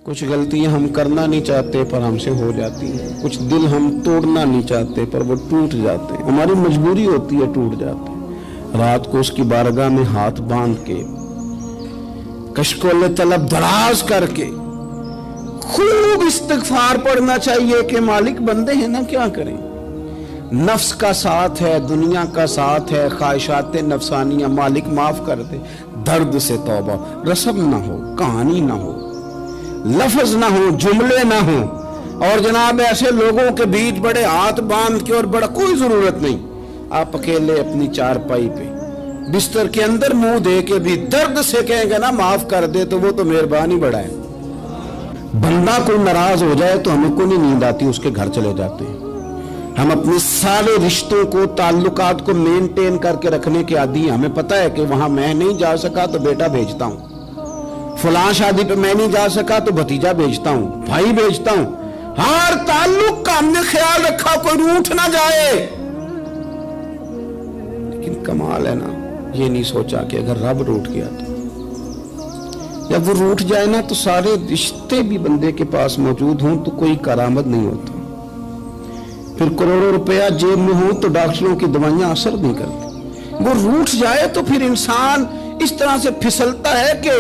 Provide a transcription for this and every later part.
کچھ غلطیاں ہم کرنا نہیں چاہتے پر ہم سے ہو جاتی ہیں، کچھ دل ہم توڑنا نہیں چاہتے پر وہ ٹوٹ جاتے ہیں، ہماری مجبوری ہوتی ہے ٹوٹ جاتے ہیں۔ رات کو اس کی بارگاہ میں ہاتھ باندھ کے کشکول طلب دراز کر کے خوب استغفار پڑھنا چاہیے کہ مالک بندے ہیں نا، کیا کریں، نفس کا ساتھ ہے، دنیا کا ساتھ ہے، خواہشات نفسانیہ، مالک معاف کر دے۔ درد سے توبہ، رسم نہ ہو، کہانی نہ ہو، لفظ نہ ہو، جملے نہ ہو، اور جناب ایسے لوگوں کے بیچ بڑے ہاتھ باندھ کے اور بڑا کوئی ضرورت نہیں، آپ اکیلے اپنی چارپائی پہ بستر کے اندر منہ دے کے بھی درد سے کہیں گے نا معاف کر دے تو وہ تو مہربانی بڑا ہے۔ بندہ کوئی ناراض ہو جائے تو ہمیں کو نہیں نیند آتی، اس کے گھر چلے جاتے ہیں۔ ہم اپنے سارے رشتوں کو، تعلقات کو مینٹین کر کے رکھنے کے عادی ہیں۔ ہمیں پتہ ہے کہ وہاں میں نہیں جا سکا تو بیٹا بھیجتا ہوں، فلاں شادی پہ میں نہیں جا سکا تو بھتیجا بھیجتا ہوں، بھائی بھیجتا ہوں، ہر تعلق کا ہم نے خیال رکھا کوئی روٹھ نہ جائے۔ لیکن کمال ہے نا، یہ نہیں سوچا کہ اگر رب روٹھ گیا تو جب وہ روٹھ جائے نا تو سارے رشتے بھی بندے کے پاس موجود ہوں تو کوئی کرامت نہیں ہوتا، پھر کروڑوں روپیہ جیب میں ہوں تو ڈاکٹروں کی دوائیاں اثر نہیں کرتی۔ وہ روٹھ جائے تو پھر انسان اس طرح سے پھسلتا ہے کہ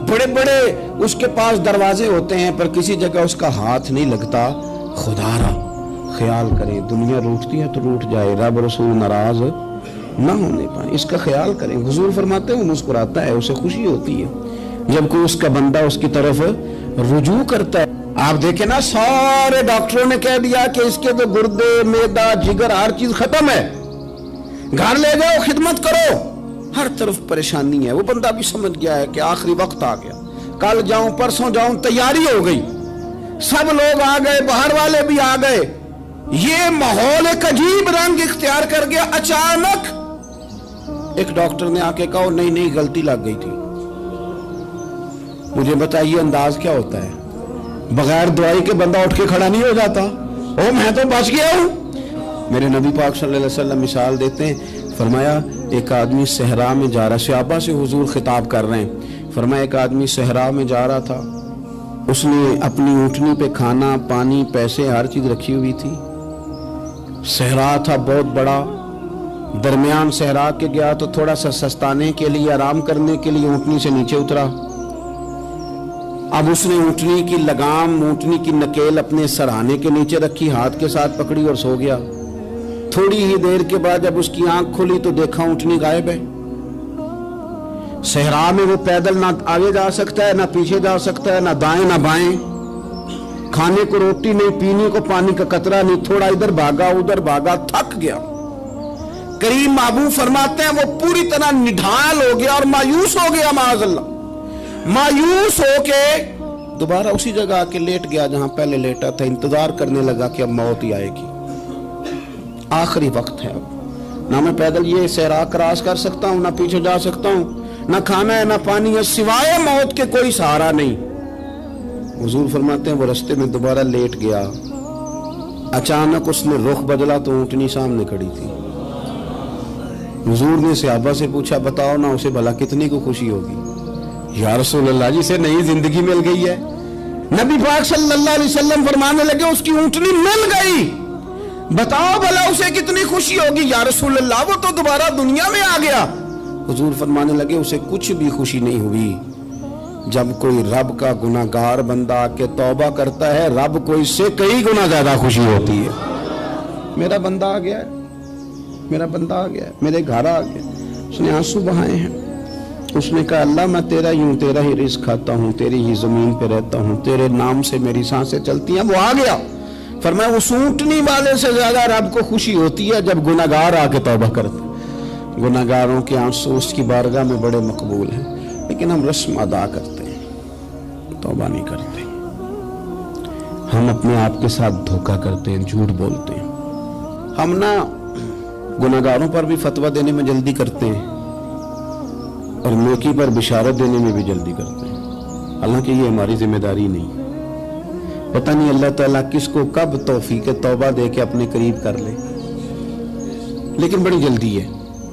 بڑے بڑے اس کے پاس دروازے ہوتے ہیں پر کسی جگہ اس کا ہاتھ نہیں لگتا۔ خدا را خیال کریں، دنیا روٹتی ہے تو روٹ جائے، رب رسول ناراض نہ ہونے پائیں، اس کا خیال کریں۔ حضور فرماتے ہیں مسکراتا ہے، اسے خوشی ہوتی ہے جب کوئی اس کا بندہ اس کی طرف رجوع کرتا ہے۔ آپ دیکھیں نا، سارے ڈاکٹروں نے کہہ دیا کہ اس کے تو گردے، معدہ، جگر ہر چیز ختم ہے، گھر لے جاؤ، خدمت کرو، ہر طرف پریشانی ہے۔ وہ بندہ بھی سمجھ گیا ہے کہ آخری وقت آ گیا، کل جاؤں پرسوں جاؤں، تیاری ہو گئی، سب لوگ آ گئے، باہر والے بھی آ گئے، یہ ماحول ایک عجیب رنگ اختیار کر گیا۔ اچانک ایک ڈاکٹر نے آ کے کہا نہیں نہیں غلطی لگ گئی تھی۔ مجھے بتائیے انداز کیا ہوتا ہے؟ بغیر دوائی کے بندہ اٹھ کے کھڑا نہیں ہو جاتا، او میں تو بچ گیا ہوں۔ میرے نبی پاک صلی اللہ علیہ وسلم مثال دیتے ہیں، فرمایا ایک آدمی صحرا میں جا رہا، صحابہ سے حضور خطاب کر رہے ہیں، فرمایا ایک آدمی صحرا میں جا رہا تھا، اس نے اپنی اونٹنی پہ کھانا، پانی، پیسے، ہر چیز رکھی ہوئی تھی۔ صحرا تھا بہت بڑا، درمیان صحرا کے گیا تو تھوڑا سا سستانے کے لیے، آرام کرنے کے لیے اونٹنی سے نیچے اترا۔ اب اس نے اونٹنی کی لگام، اونٹنی کی نکیل اپنے سرہانے کے نیچے رکھی، ہاتھ کے ساتھ پکڑی اور سو گیا۔ تھوڑی ہی دیر کے بعد جب اس کی آنکھ کھلی تو دیکھا اونٹنی غائب ہے۔ صحرا میں وہ پیدل نہ آگے جا سکتا ہے، نہ پیچھے جا سکتا ہے، نہ دائیں نہ بائیں، کھانے کو روٹی نہیں، پینے کو پانی کا قطرہ نہیں، تھوڑا ادھر بھاگا ادھر بھاگا، تھک گیا۔ کریم محبوب فرماتے ہیں وہ پوری طرح نڈھال ہو گیا اور مایوس ہو گیا، معاذ اللہ، مایوس ہو کے دوبارہ اسی جگہ آ کے لیٹ گیا جہاں پہلے لیٹا تھا، انتظار کرنے لگا کہ اب موت ہی آئے گی، آخری وقت ہے، اب نہ میں پیدل یہ صحرا کراس کر سکتا ہوں، نہ پیچھے جا سکتا ہوں، نہ کھانا ہے نہ پانی ہے، سوائے موت کے کوئی سہارا نہیں۔ حضور فرماتے ہیں وہ رستے میں دوبارہ لیٹ گیا، اچانک اس نے رخ بدلا تو اونٹنی سامنے کھڑی تھی۔ حضور نے صحابہ سے پوچھا بتاؤ نا اسے بھلا کتنی کو خوشی ہوگی؟ یا رسول اللہ جسے نئی زندگی مل گئی ہے۔ نبی پاک صلی اللہ علیہ وسلم فرمانے لگے اس کی اونٹنی مل گئی، بتاؤ بھلا اسے کتنی خوشی ہوگی؟ یا رسول اللہ وہ تو دوبارہ دنیا میں آ گیا۔ حضور فرمانے لگے اسے کچھ بھی خوشی نہیں ہوئی۔ جب کوئی رب کا گناہگار بندہ آ کے توبہ کرتا ہے، رب کو اس سے کئی گنا زیادہ خوشی ہوتی ہے۔ میرا بندہ آ گیا ہے، میرا بندہ آ گیا ہے، میرے گھر آ گیا، اس نے آنسو بہائے ہیں، اس نے کہا اللہ میں تیرا ہی ہوں، تیرا ہی رزق کھاتا ہوں، تیری ہی زمین پہ رہتا ہوں، تیرے نام سے میری سانسیں چلتی ہیں۔ وہ آ گیا، فرمایا اس اونٹنی والے سے زیادہ رب کو خوشی ہوتی ہے جب گناہگار آ کے توبہ کرتے۔ گناہگاروں کے آنسو اس کی بارگاہ میں بڑے مقبول ہیں، لیکن ہم رسم ادا کرتے ہیں، توبہ نہیں کرتے۔ ہم اپنے آپ کے ساتھ دھوکہ کرتے ہیں، جھوٹ بولتے ہیں۔ ہم نہ گناہگاروں پر بھی فتویٰ دینے میں جلدی کرتے ہیں اور نیکی پر بشارت دینے میں بھی جلدی کرتے ہیں، حالانکہ یہ ہماری ذمہ داری نہیں۔ پتہ نہیں اللہ تعالیٰ کس کو کب توفیق توبہ دے کے اپنے قریب کر لے، لیکن بڑی جلدی ہے۔